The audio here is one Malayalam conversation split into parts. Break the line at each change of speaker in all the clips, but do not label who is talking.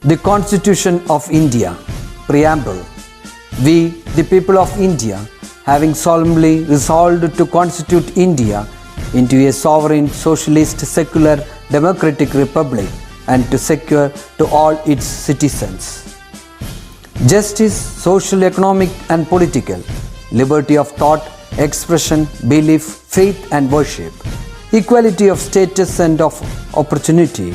The Constitution of India, Preamble. We, the people of India, having solemnly resolved to constitute India into a sovereign, socialist, secular, democratic republic and to secure to all its citizens justice, social, economic and political, liberty of thought, expression, belief, faith and worship, equality of status and of opportunity,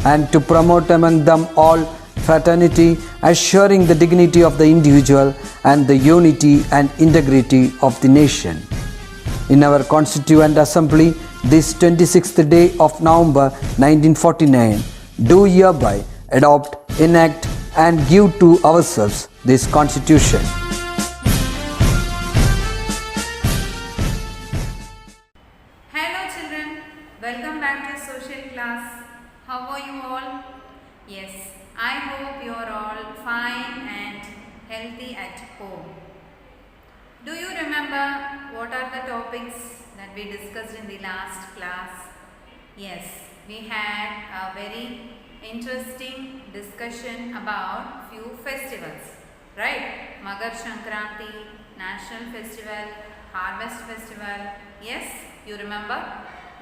and to promote among them all fraternity, assuring the dignity of the individual and the unity and integrity of the nation. In our Constituent Assembly, this 26th day of November 1949, do hereby adopt, enact and give to ourselves this Constitution.
Hello children, welcome back to social class. How are you all? Yes, I hope you are all fine and healthy at home. Do you remember what are the topics that we discussed in the last class? Yes, we had a very interesting discussion about few festivals, right? Magar Sankranti, National Festival, Harvest Festival. Yes, you remember?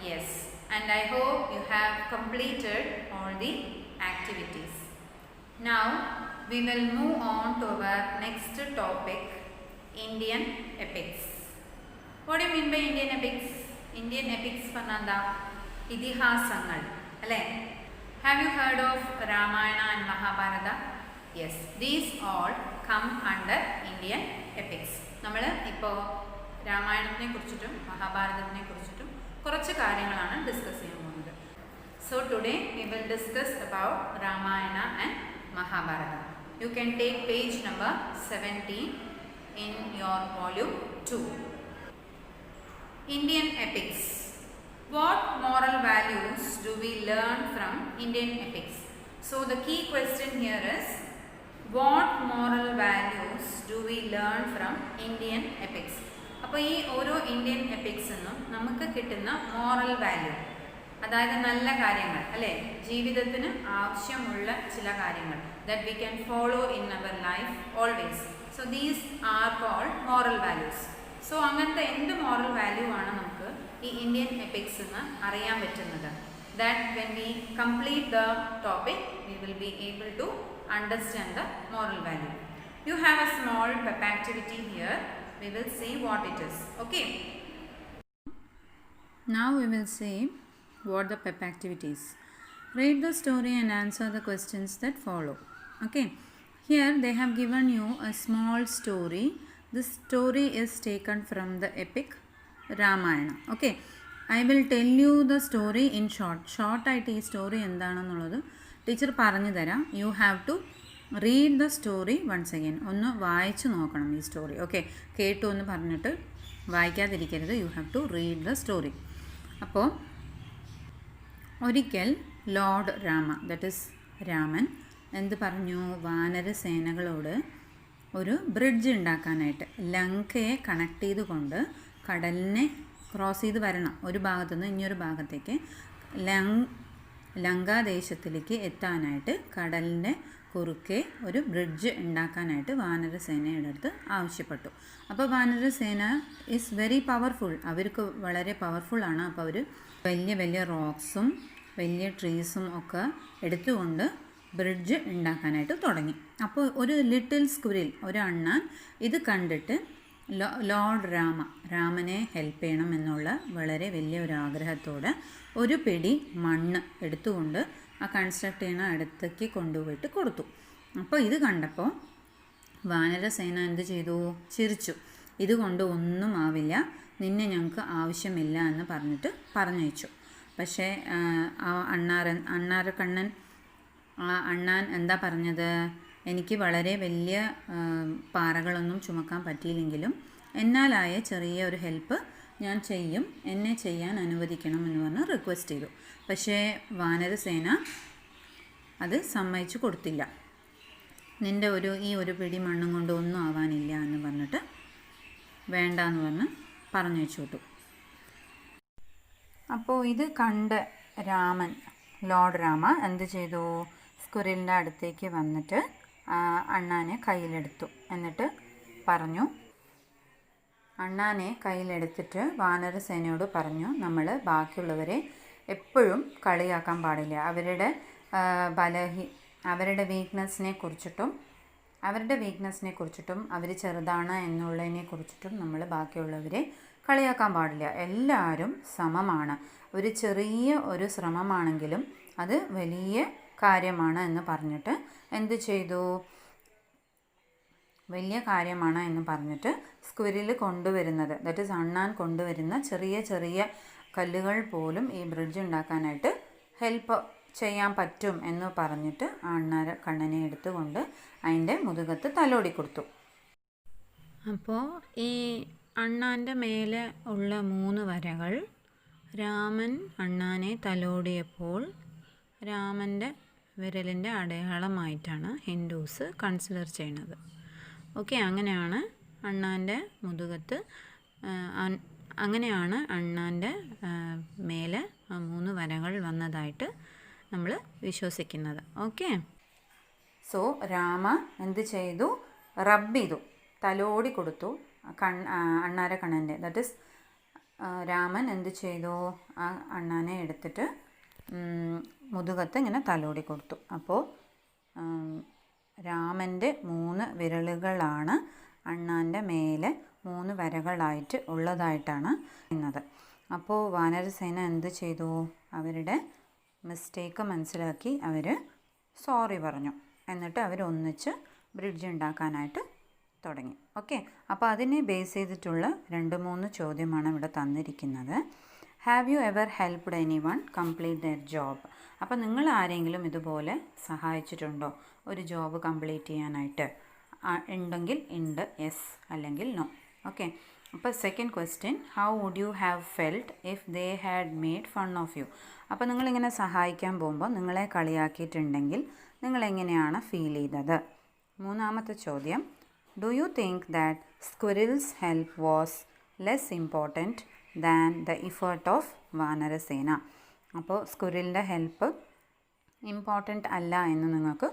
Yes, and I hope you have completed all the activities. Now we will move on to our next topic, Indian epics. What do you mean by Indian epics? Indian epics pananda ഇതിഹാസങ്ങൾ അല്ലേ? Have you heard of Ramayana and Mahabharata? Yes, these all come under Indian epics. നമ്മൾ ഇപ്പോൾ രാമായണത്തിനെ കുറിച്ചിട്ടും മഹാഭാരതത്തിനെ കുറിച്ചിട്ടും കുറച്ച് കാര്യങ്ങളാണ് ഡിസ്കസ് ചെയ്യാൻ പോകുന്നത്. So today we will discuss about Ramayana and Mahabharata. You can take page number 17 in your volume 2. Indian epics. What moral values do we learn from Indian epics? So the key question here is, what moral values do we learn from Indian epics? അപ്പോൾ ഈ ഓരോ ഇന്ത്യൻ എപ്പിക്സിനും നമുക്ക് കിട്ടുന്ന മോറൽ വാല്യൂ, അതായത് നല്ല കാര്യങ്ങൾ അല്ലേ, ജീവിതത്തിന് ആവശ്യമുള്ള ചില കാര്യങ്ങൾ that we can follow in our life always. So these are called moral values. So അങ്ങനത്തെ എന്ത് മോറൽ വാല്യൂ ആണ് നമുക്ക് ഈ ഇന്ത്യൻ എപ്പിക്സ് എന്ന് അറിയാൻ പറ്റുന്നത്? That when we complete the topic, we will be able to understand the moral value. You have a small pep activity here. We will see what it is. Okay. Now we will see what the pep activity is. Read the story and answer the questions that follow. Okay. Here they have given you a small story. This story is taken from the epic Ramayana. Okay. I will tell you the story in short. Short ആയിട്ട് ഈ സ്റ്റോറി എന്താണെന്നുള്ളത് ടീച്ചർ പറഞ്ഞു തരാം. You have to read the story once again. ഒന്ന് വായിച്ചു നോക്കണം ഈ സ്റ്റോറി. ഓക്കെ, കേട്ടു എന്ന് പറഞ്ഞിട്ട് വായിക്കാതിരിക്കരുത്. You have to read the story. അപ്പോൾ ഒരിക്കൽ Lord Rama, that is Raman, എന്ത് പറഞ്ഞു? വാനരസേനകളോട് ഒരു ബ്രിഡ്ജ് ഉണ്ടാക്കാനായിട്ട് ലങ്കയെ കണക്ട് ചെയ്തുകൊണ്ട് കടലിനെ ക്രോസ് ചെയ്ത് വരണം. ഒരു ഭാഗത്തുനിന്ന് ഇനിയൊരു ഭാഗത്തേക്ക് ലങ്കാദേശത്തിലേക്ക് എത്താനായിട്ട് കടലിൻ്റെ കുറുക്കെ ഒരു ബ്രിഡ്ജ് ഉണ്ടാക്കാനായിട്ട് വാനരസേനയുടെ അടുത്ത് ആവശ്യപ്പെട്ടു. അപ്പോൾ വാനരസേന ഈസ് വെരി പവർഫുൾ, അവർക്ക് വളരെ പവർഫുള്ളാണ്. അപ്പോൾ അവർ വലിയ വലിയ റോക്സും വലിയ ട്രീസും ഒക്കെ എടുത്തുകൊണ്ട് ബ്രിഡ്ജ് ഉണ്ടാക്കാനായിട്ട് തുടങ്ങി. അപ്പോൾ ഒരു ലിറ്റിൽ സ്ക്വിരിൽ, ഒരു അണ്ണാൻ ഇത് കണ്ടിട്ട് ലോർഡ് രാമനെ ഹെൽപ്പ് ചെയ്യണം എന്നുള്ള വളരെ വലിയ ഒരു ആഗ്രഹത്തോടെ ഒരു പിടി മണ്ണ് എടുത്തുകൊണ്ട് ആ കൺസ്ട്രക്ട് ചെയ്യണ അടുത്തേക്ക് കൊണ്ടുപോയിട്ട് കൊടുത്തു. അപ്പോൾ ഇത് കണ്ടപ്പോൾ വാനരസേന എന്ത് ചെയ്തു? ചിരിച്ചു. ഇതുകൊണ്ട് ഒന്നും ആവില്ല, നിന്നെ ഞങ്ങൾക്ക് ആവശ്യമില്ല എന്ന് പറഞ്ഞിട്ട് പറഞ്ഞയച്ചു. പക്ഷേ അണ്ണാൻ എന്താ പറഞ്ഞത്? എനിക്ക് വളരെ വലിയ പാറകളൊന്നും ചുമക്കാൻ പറ്റിയില്ലെങ്കിലും എന്നാലായ ചെറിയ ഒരു ഹെൽപ്പ് ഞാൻ ചെയ്യും, എന്നെ ചെയ്യാൻ അനുവദിക്കണം എന്ന് പറഞ്ഞ് റിക്വസ്റ്റ് ചെയ്തു. പക്ഷേ വാനരസേന അത് സമ്മതിച്ചു കൊടുത്തില്ല. നിൻ്റെ ഈ ഒരു പിടി മണ്ണും കൊണ്ട് ഒന്നും ആവാനില്ല എന്ന് പറഞ്ഞിട്ട് വേണ്ടാന്ന് പറഞ്ഞ് പറഞ്ഞു വെച്ചു വിട്ടു. അപ്പോൾ ഇത് കണ്ട് ലോർഡ് രാമ എന്ത് ചെയ്തു? സ്ക്വിറലിൻ്റെ അടുത്തേക്ക് വന്നിട്ട് അണ്ണാനെ കയ്യിലെടുത്തു. എന്നിട്ട് പറഞ്ഞു, അണ്ണാനെ കയ്യിലെടുത്തിട്ട് വാനരസേനയോട് പറഞ്ഞു, നമ്മൾ ബാക്കിയുള്ളവരെ എപ്പോഴും കളിയാക്കാൻ പാടില്ല. അവരുടെ വീക്ക്നെസ്സിനെ കുറിച്ചിട്ടും അവർ ചെറുതാണ് എന്നുള്ളതിനെ കുറിച്ചിട്ടും നമ്മൾ ബാക്കിയുള്ളവരെ കളിയാക്കാൻ പാടില്ല. എല്ലാവരും സമമാണ്. ഒരു ചെറിയ ഒരു ശ്രമമാണെങ്കിലും അത് വലിയ കാര്യമാണ് എന്ന് പറഞ്ഞിട്ട് എന്ത് ചെയ്തു? വലിയ കാര്യമാണ് എന്ന് പറഞ്ഞിട്ട് സ്ക്വിറിൽ കൊണ്ടുവരുന്നത്, ദാറ്റ് ഈസ് അണ്ണാൻ കൊണ്ടുവരുന്ന ചെറിയ ചെറിയ കല്ലുകൾ പോലും ഈ ബ്രിഡ്ജ് ഉണ്ടാക്കാനായിട്ട് ഹെൽപ്പ് ചെയ്യാൻ പറ്റും എന്ന് പറഞ്ഞിട്ട് കണ്ണനെ എടുത്തുകൊണ്ട് അതിൻ്റെ മുതുകത്ത് തലോടി കൊടുത്തു. അപ്പോൾ ഈ അണ്ണാൻ്റെ മേലെ ഉള്ള 3 വരകൾ രാമൻ അണ്ണാനെ തലോടിയപ്പോൾ രാമൻ്റെ വിരലിൻ്റെ അടയാളമായിട്ടാണ് ഹിന്ദുസ് കൺസിഡർ ചെയ്യുന്നത്. ഓക്കെ, അങ്ങനെയാണ് അണ്ണാൻ്റെ മുതുകത്ത് മേലെ 3 വരകൾ വന്നതായിട്ട് നമ്മൾ വിശ്വസിക്കുന്നത്. ഓക്കെ, സോ രാമ എന്ത് ചെയ്തു? റബ്ബ് ചെയ്തു, തലോടി കൊടുത്തു അണ്ണാരെ കണ്ണൻ്റെ. ദാറ്റ് ഈസ് രാമൻ എന്ത് ചെയ്തു? ആ അണ്ണാനെ എടുത്തിട്ട് മുതുകത്ത് ഇങ്ങനെ തലോടി കൊടുത്തു. അപ്പോൾ രാമൻ്റെ 3 വിരലുകളാണ് അണ്ണാൻ്റെ മേലെ 3 വരകളായിട്ട് ഉള്ളതായിട്ടാണ് പറയുന്നത്. അപ്പോൾ വാനരസേന എന്ത് ചെയ്തു? അവരുടെ മിസ്റ്റേക്ക് മനസ്സിലാക്കി അവർ സോറി പറഞ്ഞു. എന്നിട്ട് അവരൊന്നിച്ച് ബ്രിഡ്ജ് ഉണ്ടാക്കാനായിട്ട് തുടങ്ങി. ഓക്കെ, അപ്പോൾ അതിനെ ബേസ് ചെയ്തിട്ടുള്ള 2-3 ചോദ്യമാണ് ഇവിടെ തന്നിരിക്കുന്നത്. Have you ever helped any one complete there job? അപ്പോൾ നിങ്ങൾ ആരെങ്കിലും ഇതുപോലെ സഹായിച്ചിട്ടുണ്ടോ ഒരു ജോബ് കംപ്ലീറ്റ് ചെയ്യാനായിട്ട്? ഉണ്ടെങ്കിൽ ഉണ്ട്, യെസ്, അല്ലെങ്കിൽ നോ. ഓക്കെ, അപ്പോൾ second question, how would you have felt if they had made fun of you? അപ്പോൾ നിങ്ങളിങ്ങനെ സഹായിക്കാൻ പോകുമ്പോൾ നിങ്ങളെ കളിയാക്കിയിട്ടുണ്ടെങ്കിൽ നിങ്ങളെങ്ങനെയാണ് ഫീൽ ചെയ്തത്? മൂന്നാമത്തെ ചോദ്യം, do you think that squirrels help was less important than the effort of വാനരസേന? അപ്പോൾ സ്ക്വിറിലിൻ്റെ ഹെൽപ്പ് ഇമ്പോർട്ടൻ്റ് അല്ല എന്ന് നിങ്ങൾക്ക്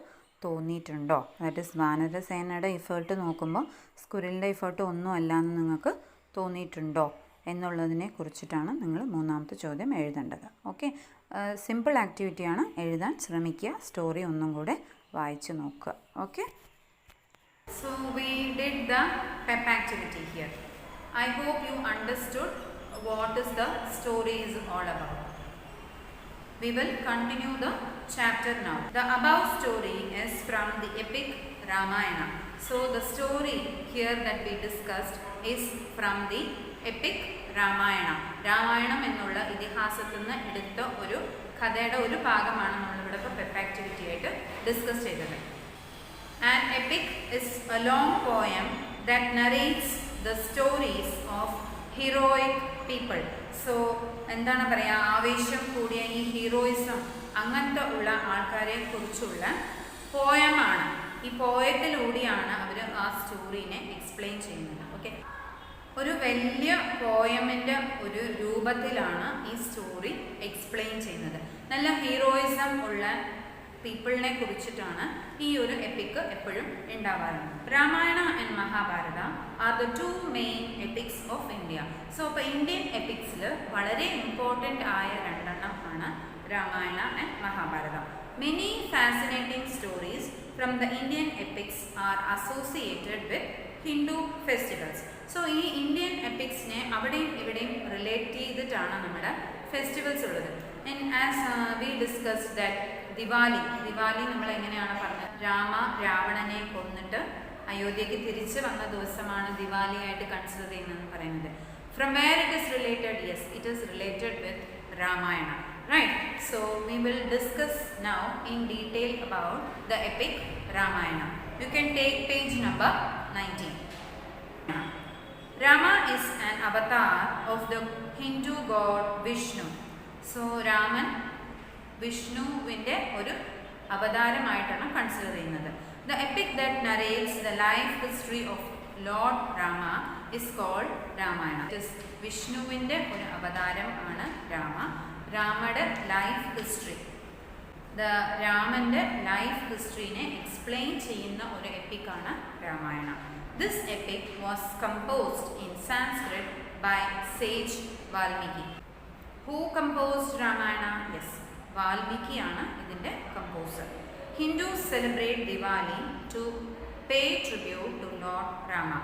തോന്നിയിട്ടുണ്ടോ? ദാറ്റ് ഈസ് വാനരസേനയുടെ ഇഫേർട്ട് നോക്കുമ്പോൾ സ്ക്വിറിലിൻ്റെ ഇഫേർട്ട് ഒന്നും അല്ല എന്ന് നിങ്ങൾക്ക് തോന്നിയിട്ടുണ്ടോ എന്നുള്ളതിനെ കുറിച്ചിട്ടാണ് നിങ്ങൾ മൂന്നാമത്തെ ചോദ്യം എഴുതേണ്ടത്. ഓക്കെ, സിമ്പിൾ ആക്ടിവിറ്റിയാണ്, എഴുതാൻ ശ്രമിക്കുക. സ്റ്റോറി ഒന്നും കൂടെ വായിച്ച് നോക്കുക. Okay, so we did the pep activity here. I hope you understood what is the story is all about. We will continue the chapter now. The above story is from the epic Ramayana. So the story here that we discussed is from the epic Ramayana. Ramayanam എന്നുള്ള ഇതിഹാസത്തിൽ നിന്ന് എടുത്ത ഒരു കഥയുടെ ഒരു ഭാഗമാണ് നമ്മളിവിടെ ഇപ്പോൾ പെപ്പ് ആക്ടിവിറ്റി ആയിട്ട് ഡിസ്കസ് ചെയ്തത്. An epic is a long poem that narrates the stories of heroic people. So എന്താണ് പറയുക, ആവേശം കൂടിയ ഈ ഹീറോയിസം അങ്ങനത്തെ ഉള്ള ആൾക്കാരെ കുറിച്ചുള്ള പോയമാണ്. ഈ പോയത്തിലൂടെയാണ് അവർ ആ സ്റ്റോറീനെ എക്സ്പ്ലെയിൻ ചെയ്യുന്നത്. ഓക്കെ, ഒരു വലിയ പോയമിൻ്റെ ഒരു രൂപത്തിലാണ് ഈ സ്റ്റോറി എക്സ്പ്ലെയിൻ ചെയ്യുന്നത്. നല്ല ഹീറോയിസം ഉള്ള പീപ്പിളിനെ കുറിച്ചിട്ടാണ് ഈ ഒരു എപ്പിക്ക് എപ്പോഴും ഉണ്ടാവാറുണ്ട്. Ramayana and Mahabharata are the 2 main epics of India. So ഇപ്പോൾ ഇന്ത്യൻ എപ്പിക്സിൽ വളരെ ഇമ്പോർട്ടൻ്റ് ആയ 2 ആണ് Ramayana and Mahabharata. Many fascinating stories from the Indian epics are associated with Hindu festivals. So ഈ ഇന്ത്യൻ എപ്പിക്സിനെ അവിടെയും ഇവിടെയും റിലേറ്റ് ചെയ്തിട്ടാണ് നമ്മുടെ ഫെസ്റ്റിവൽസ് ഉള്ളത്. And as we discussed that Diwali നമ്മൾ എങ്ങനെയാണ് പറഞ്ഞത്? രാവണനെ കൊന്നിട്ട് അയോധ്യയ്ക്ക് തിരിച്ചു വന്ന ദിവസമാണ് ദിവാലി ആയിട്ട് കൺസിഡർ ചെയ്യുന്നതെന്ന് പറയുന്നത്. From where it is related? Yes, it is related with Ramayana. Right, so we will discuss now in detail about the epic Ramayana. You can take page number 19. Rama is an avatar of the Hindu god Vishnu. So Raman വിഷ്ണുവിൻ്റെ ഒരു അവതാരമായിട്ടാണ് കൺസിഡർ ചെയ്യുന്നത്. The epic that narrates the life history of lord Rama is called Ramayana. വിഷ്ണുവിൻ്റെ ഒരു അവതാരം ആണ് രാമയുടെ ലൈഫ് ഹിസ്റ്ററി. the രാമൻ്റെ ലൈഫ് ഹിസ്റ്ററിനെ എക്സ്പ്ലെയിൻ ചെയ്യുന്ന ഒരു എപ്പിക്കാണ് Ramayana. This epic was composed in Sanskrit by sage Valmiki. Who composed Ramayana? Yes, Valmiki ആണ് ഇതിൻ്റെ composer. Hindus celebrate Diwali to pay tribute to Lord Rama.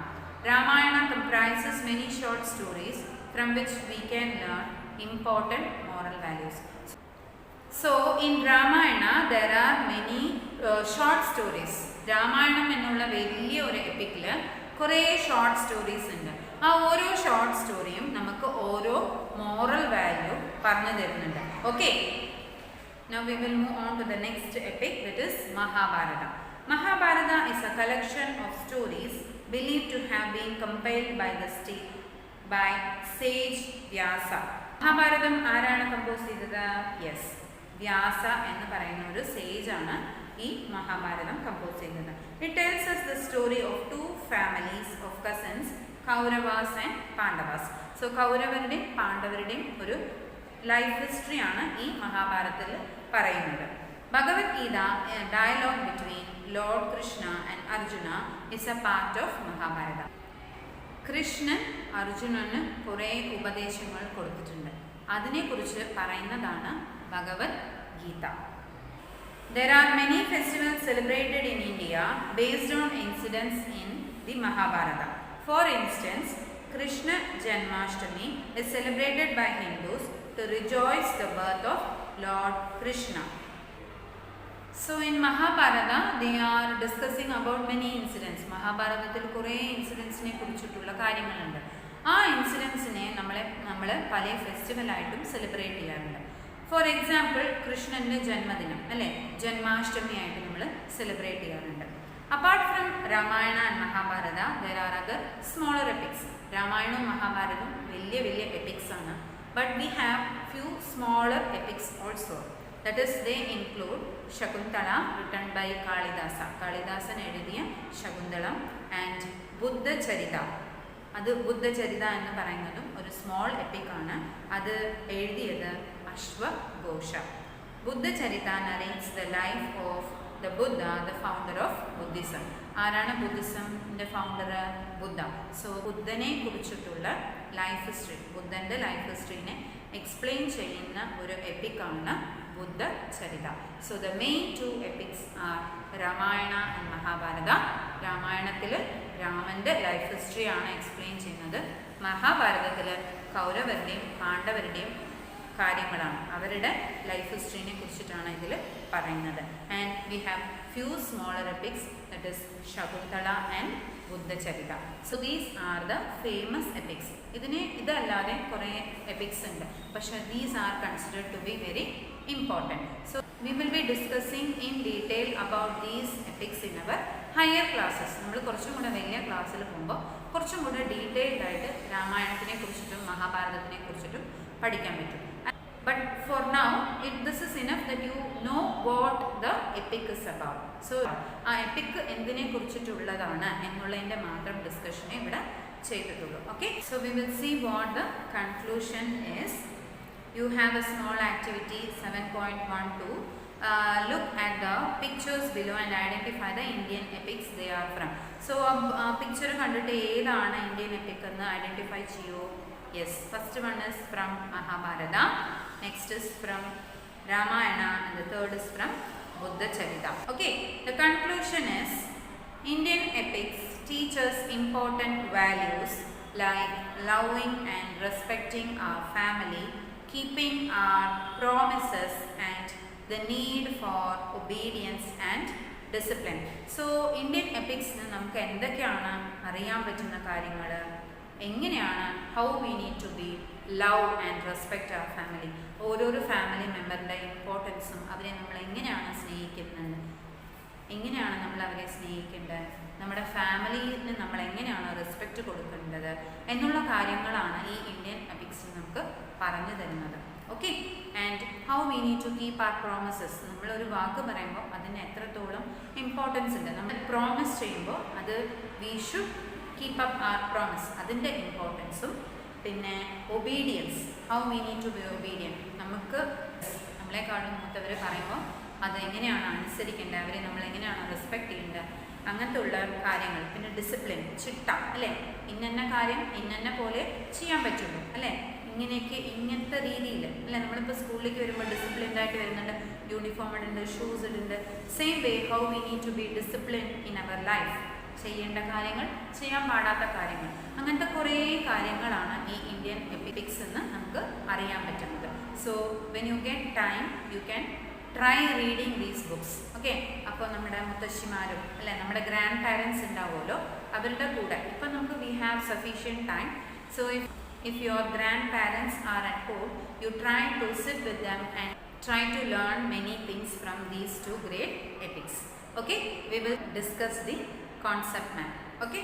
Ramayana comprises many short stories from which we can learn important moral values. So in Ramayana there are many short stories. Ramayanam എന്നുള്ള വലിയ ഒരു എപ്പിക്കിൽ കുറേ ഷോർട്ട് സ്റ്റോറീസ് ഉണ്ട്. ആ ഓരോ ഷോർട്ട് സ്റ്റോറിയും നമുക്ക് ഓരോ മോറൽ വാല്യൂ പറഞ്ഞു തരുന്നുണ്ട്. Okay, now we will move on to the next epic, that is Mahabharata. Mahabharata is a collection of stories believed to have been compiled by sage Vyasa. Mahabharatam ആരാണ് കമ്പോസ് ചെയ്തത്? യെസ്, വ്യാസ എന്ന് പറയുന്ന ഒരു സേജ് ആണ് ഈ മഹാഭാരതം കമ്പോസ് ചെയ്യുന്നത്. It tells us the story of two families of cousins, Kauravas and Pandavas. So കൗരവരുടെയും പാണ്ഡവരുടെയും ഒരു ലൈഫ് ഹിസ്റ്ററിയാണ് ഈ മഹാഭാരതത്തിൽ പറയുന്നത്. Bhagavad Gita, a dialogue between Lord Krishna and Arjuna, is a part of Mahabharata. Krishnan അർജുനന് കുറേ ഉപദേശങ്ങൾ കൊടുത്തിട്ടുണ്ട്. അതിനെക്കുറിച്ച് പറയുന്നതാണ് Bhagavad Gita. There are many festivals celebrated in India based on incidents in the Mahabharata. For instance, Krishna Janmashtami is celebrated by Hindus to rejoice the birth of Lord Krishna. So in Mahabharata they are discussing about many incidents. മഹാഭാരതത്തിൽ കുറേ ഇൻസിഡൻസിനെ കുറിച്ചിട്ടുള്ള കാര്യങ്ങളുണ്ട്. ആ ഇൻസിഡൻസിനെ നമ്മൾ പല ഫെസ്റ്റിവലായിട്ടും സെലിബ്രേറ്റ് ചെയ്യാറുണ്ട്. ഫോർ എക്സാമ്പിൾ, കൃഷ്ണൻ്റെ ജന്മദിനം അല്ലേ, ജന്മാഷ്ടമി ആയിട്ട് നമ്മൾ സെലിബ്രേറ്റ് ചെയ്യാറുണ്ട്. Apart from Ramayana and Mahabharata there are other smaller epics. രാമായണവും മഹാഭാരതവും വലിയ വലിയ എപ്പിക്സ് ആണ്. But we have few smaller epics also. That is, they include Shakuntala, written by Kalidasa. Kalidasan എഴുതിയ ശകുന്തളം, ആൻഡ് ബുദ്ധചരിത. അത് ബുദ്ധചരിത എന്ന് പറയുന്നതും ഒരു സ്മോൾ എപ്പിക്കാണ്. അത് എഴുതിയത് അശ്വഘോഷ. Buddhacharita narrates the life of the Buddha, the founder of Buddhism. ആരാണ് ബുദ്ധിസമിൻ്റെ ഫൗണ്ടർ? ബുദ്ധ. സോ ബുദ്ധനെ കുറിച്ചിട്ടുള്ള ലൈഫ് ഹിസ്റ്ററി, ബുദ്ധൻ്റെ ലൈഫ് ഹിസ്റ്ററിനെ എക്സ്പ്ലെയിൻ ചെയ്യുന്ന ഒരു എപ്പിക്കാണ് Buddhacharita. So the main two epics are Ramayana and Mahabharata. രാമായണത്തിൽ രാമൻ്റെ ലൈഫ് ഹിസ്റ്ററിയാണ് എക്സ്പ്ലെയിൻ ചെയ്യുന്നത്. മഹാഭാരതത്തിൽ കൗരവരുടെയും പാണ്ഡവരുടെയും കാര്യങ്ങളാണ്, അവരുടെ ലൈഫ് ഹിസ്റ്ററിനെ കുറിച്ചിട്ടാണ് ഇതിൽ പറയുന്നത്. And we have few smaller epics, that is Shakuntala and Buddhacharita. So these are the famous epics. ഇതല്ലാതെ കുറേ എപ്പിക്സ് ഉണ്ട്, പക്ഷേ these are considered to be very important. So we will be discussing in detail about these epics in our higher classes. നമ്മൾ കുറച്ചും കൂടെ വലിയ ക്ലാസ്സിൽ പോകുമ്പോൾ കുറച്ചും കൂടെ ഡീറ്റെയിൽഡ് ആയിട്ട് രാമായണത്തിനെ കുറിച്ചിട്ടും മഹാഭാരതത്തിനെ കുറിച്ചിട്ടും പഠിക്കാൻ പറ്റും. But for now, this is enough that you know what the epic is about. So, ആ എപ്പിക് എന്തിനെ കുറിച്ചിട്ടുള്ളതാണ് എന്നുള്ളതിൻ്റെ മാത്രം ഡിസ്കഷനെ ഇവിടെ ചെയ്തിട്ടുള്ളൂ. Okay, so we will see what the conclusion is. You have a small activity 7.12. Look at the pictures below and identify the Indian epics they are from. So, picture കണ്ടിട്ട് ഏതാണ് ഇന്ത്യൻ എപ്പിക് എന്ന് ഐഡൻറ്റിഫൈ ചെയ്യൂ. Yes, first one is from Mahabharata, next is from Ramayana, and the third is from Buddhacharita. Okay, the conclusion is Indian epics teach us important values like loving and respecting our family, keeping our promises, and the need for obedience and discipline. So, Indian epics നമുക്ക് എന്തൊക്കെയാണ് അറിയാൻ പറ്റുന്ന കാര്യങ്ങൾ, എങ്ങനെയാണ് how we need to be love and respect our family, ഓരോരോ ഫാമിലി മെമ്പറിൻ്റെ ഇമ്പോർട്ടൻസും അവരെ നമ്മൾ എങ്ങനെയാണ് സ്നേഹിക്കുന്നത്, എങ്ങനെയാണ് നമ്മൾ അവരെ സ്നേഹിക്കേണ്ടത്, നമ്മുടെ ഫാമിലിന് നമ്മൾ എങ്ങനെയാണ് റെസ്പെക്റ്റ് കൊടുക്കേണ്ടത് എന്നുള്ള കാര്യങ്ങളാണ് ഈ ഇന്ത്യൻ എപ്പിക്സിൽ നമുക്ക് പറഞ്ഞു തരുന്നത്. Okay, and how we need to keep our promises. നമ്മളൊരു വാക്ക് പറയുമ്പോൾ അതിന് എത്രത്തോളം ഇമ്പോർട്ടൻസ് ഉണ്ട്. നമ്മൾ പ്രോമിസ് ചെയ്യുമ്പോൾ അത് we should keep up our promise, അതിൻ്റെ ഇമ്പോർട്ടൻസും. പിന്നെ obedience, how we need to be obedient. നമ്മളെക്കാളും മൂത്തവർ പറയുമ്പോൾ അതെങ്ങനെയാണ് അനുസരിക്കേണ്ടത്, അവരെ നമ്മൾ എങ്ങനെയാണ് റെസ്പെക്ട് ചെയ്യേണ്ടത്, അങ്ങനത്തെ ഉള്ള കാര്യങ്ങൾ. പിന്നെ ഡിസിപ്ലിൻ, ചിട്ട അല്ലേ, ഇന്ന കാര്യം ഇന്ന പോലെ ചെയ്യാൻ പറ്റുള്ളൂ അല്ലേ, ഇങ്ങനെയൊക്കെ ഇങ്ങനത്തെ രീതിയിൽ അല്ലേ. നമ്മളിപ്പോൾ സ്കൂളിലേക്ക് വരുമ്പോൾ ഡിസിപ്ലിൻഡ് ആയിട്ട് വരുന്നുണ്ട്, യൂണിഫോം ഇടുന്നുണ്ട്, ഷൂസ് ഇടുന്നുണ്ട്. Same way how we need to be discipline in our life. ചെയ്യേണ്ട കാര്യങ്ങൾ, ചെയ്യാൻ പാടാത്ത കാര്യങ്ങൾ, അങ്ങനത്തെ കുറേ കാര്യങ്ങളാണ് ഈ ഇന്ത്യൻ എപ്പിക്സ് എന്ന് നമുക്ക് അറിയാൻ പറ്റുന്നത്. So when you get time you can try reading these books. Okay, അപ്പോൾ നമ്മുടെ മുത്തശ്ശിമാരും അല്ലെ നമ്മുടെ ഗ്രാൻഡ് പാരൻസ് ഉണ്ടാവുമല്ലോ, അവരുടെ കൂടെ ഇപ്പം നമുക്ക് we have sufficient time. So if your grandparents are at home, you try to sit with them and try to learn many things from these two great epics. Okay, we will discuss the concept map. Okay,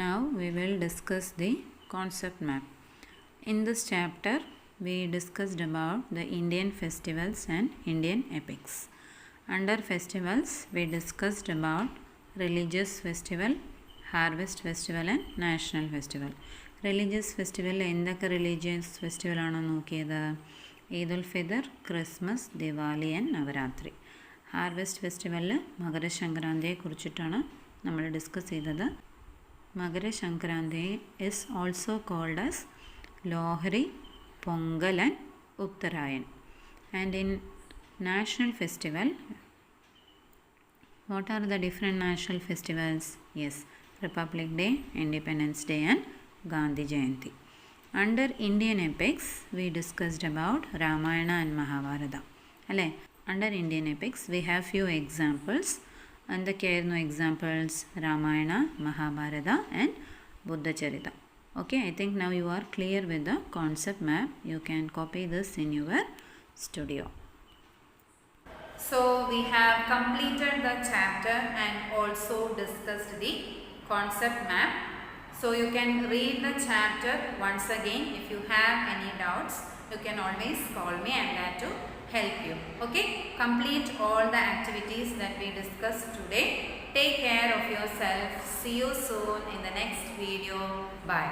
now we will discuss the concept map. In this chapter we discussed about the Indian festivals and Indian epics. Under festivals we discussed about religious festival, harvest festival and national festival. Religious ഫെസ്റ്റിവലിൽ എന്തൊക്കെ റിലീജിയസ് ഫെസ്റ്റിവലാണോ നോക്കിയത്? Eid ul Fitr, Christmas, Diwali and Navratri. Harvest ഫെസ്റ്റിവലിൽ മകരസംക്രാന്തിയെ കുറിച്ചിട്ടാണ് നമ്മൾ ഡിസ്കസ് ചെയ്തത്. Makar Sankranti is also called as Lohri, Pongal and Uttarayan. And in national festival, what are the different national festivals? Yes, Republic Day, Independence Day and Gandhi Jayanti. Under Indian epics we discussed about Ramayana and Mahabharata. അല്ലേ, under Indian epics we have few examples. എന്തൊക്കെയായിരുന്നു examples? Ramayana, Mahabharata and Buddhacharita. Okay, I think now you are clear with the concept map. You can copy this in your studio. So we have completed the chapter and also discussed the concept map. So you can read the chapter once again. If you have any doubts, you can always call me. I am glad to help you. Okay, complete all the activities that we discussed today. Take care of yourself. See you soon in the next video. Bye.